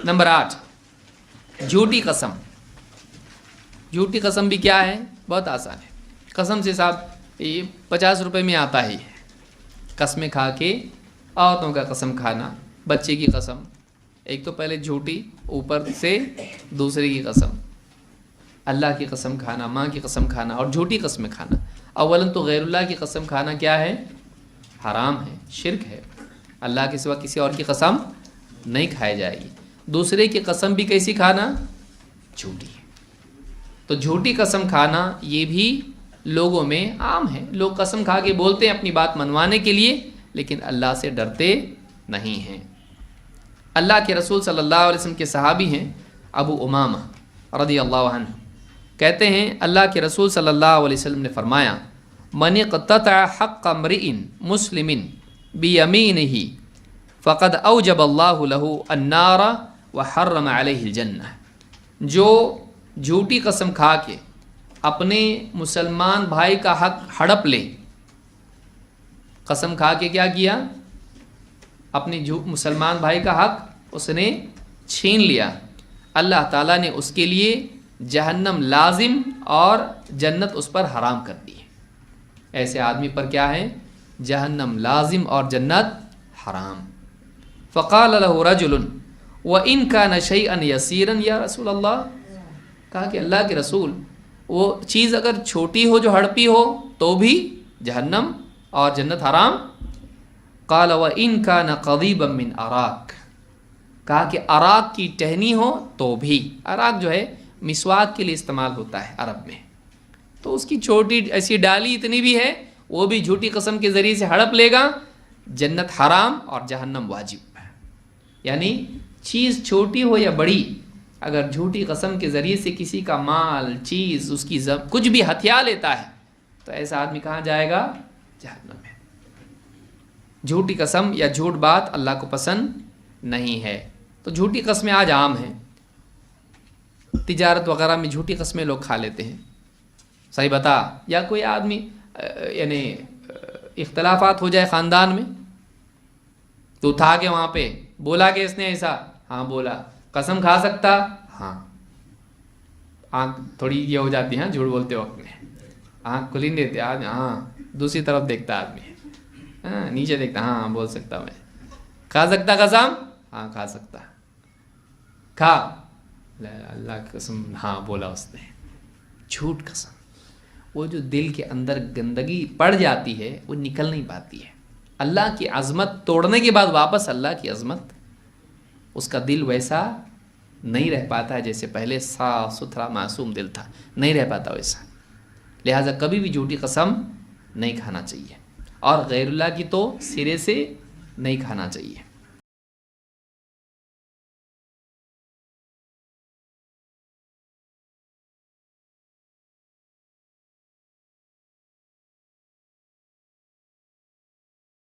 Number 8, झूठी कसम। झूठी कसम भी क्या है? बहुत आसान है। कसम से साहब ये 50 रुपये में आता ही है। कसमें खा के औरतों का कसम खाना, बच्चे की कसम, एक तो पहले झूठी, ऊपर से दूसरे की कसम, अल्लाह की कसम खाना, माँ की कसम खाना और झूठी कसमें खाना। अव्वलन तो गैरुल्लाह की कसम खाना क्या है? हराम है, शिरक है। अल्लाह के सिवा किसी और की कसम नहीं खाई जाएगी। दूसरे की कसम भी कैसी खाना? झूठी। तो झूठी कसम खाना ये भी लोगों में आम है। लोग कसम खा के बोलते हैं अपनी बात मनवाने के लिए, लेकिन अल्लाह से डरते नहीं हैं। अल्लाह के रसूल सल्लल्लाहु अलैहि वसल्लम के सहाबी हैं अबू उमामा रदी अल्लाह अन्हु, कहते हैं अल्लाह के रसूल सल्लल्लाहु अलैहि वसल्लम ने फरमाया, मन क़तअ हक़्क़ इम्रिइन मुस्लिमिन बियमीनिही फ़क़द औजब अल्लाहु लहू अन्नार व हर्रम अलैहिल जन्नह। जो झूठी कसम खा के अपने मुसलमान भाई का हक हड़प ले, कसम खा के क्या किया? अपने मुसलमान भाई का हक उसने छीन लिया, अल्लाह ताला ने उसके लिए जहन्नम लाजिम और जन्नत उस पर हराम कर दी। ऐसे आदमी पर क्या है? जहन्नम लाजिम और जन्नत हराम। फ़क़ाल लहू रजुलन व इन कान शैअन यसीरन या रसूल अल्लाह, कहा कि अल्लाह के रसूल वो चीज़ अगर छोटी हो जो हड़पी हो तो भी जहन्नम और जन्नत हराम। क़ाल व इन कान क़दीबन मिन अराक, कहा कि अराक की टहनी हो तो भी। अराक जो है मिसवाक के लिए इस्तेमाल होता है अरब में, तो उसकी छोटी ऐसी डाली इतनी भी है, वो भी झूठी कसम के ज़रिए से हड़प लेगा, जन्नत हराम और जहन्नम वाजिब। यानी चीज़ छोटी हो या बड़ी, अगर झूठी कसम के ज़रिए से किसी का माल, चीज़, उसकी कुछ भी हथिया लेता है तो ऐसा आदमी कहाँ जाएगा? जहन्नम में। झूठी कसम या झूठ बात अल्लाह को पसंद नहीं है। तो झूठी कस्में आज आम हैं, तिजारत वगैरह में झूठी कस्में लोग खा लेते हैं। सही बता, या कोई आदमी यानी इख्तलाफात हो जाए ख़ानदान में, तो उठा के वहाँ पे बोला कि इसने ऐसा, हाँ बोला, कसम खा सकता, हाँ, आँख थोड़ी ये हो जाती है झूठ बोलते वक्त में, आँख खुली नहीं देते आदमी, हाँ दूसरी तरफ देखता आदमी, हाँ नीचे देखता, हाँ बोल सकता मैं, खा सकता कसम, हाँ खा सकता, खा, अल्लाह की कसम, हाँ बोला उसने। झूठ कसम, वो जो दिल के अंदर गंदगी पड़ जाती है वो निकल नहीं पाती है। अल्लाह की अज़मत तोड़ने के बाद वापस अल्लाह की अज़मत, उसका दिल वैसा नहीं रह पाता है जैसे पहले साफ़ सुथरा मासूम दिल था, नहीं रह पाता वैसा। लिहाजा कभी भी झूठी कसम नहीं खाना चाहिए, और गैरुल्लाह की तो सिरे से नहीं खाना चाहिए।